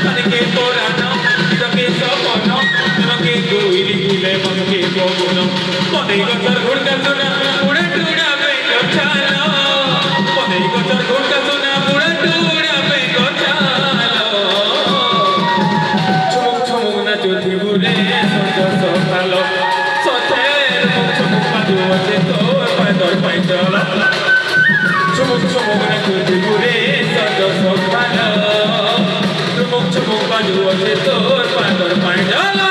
Anike porano, idake sopono, idake guiri gule manke pogono. Monei gochar ghurka suna, uda tuda bengo chalo. Monei gochar ghurka suna, uda tuda bengo chalo. Chumuk chumuk na joti bure, sojo sokhalo. Socher muk chumuk padu ache tor paidor paidolo. Chumuk chumuk na joti bure, sojo sokhalo. Chumuk chumuk padu ache tor paidor paidolo.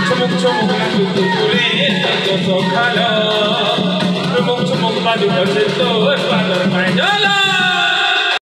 Chumuk chumuk padu ache tor paidor paidolo.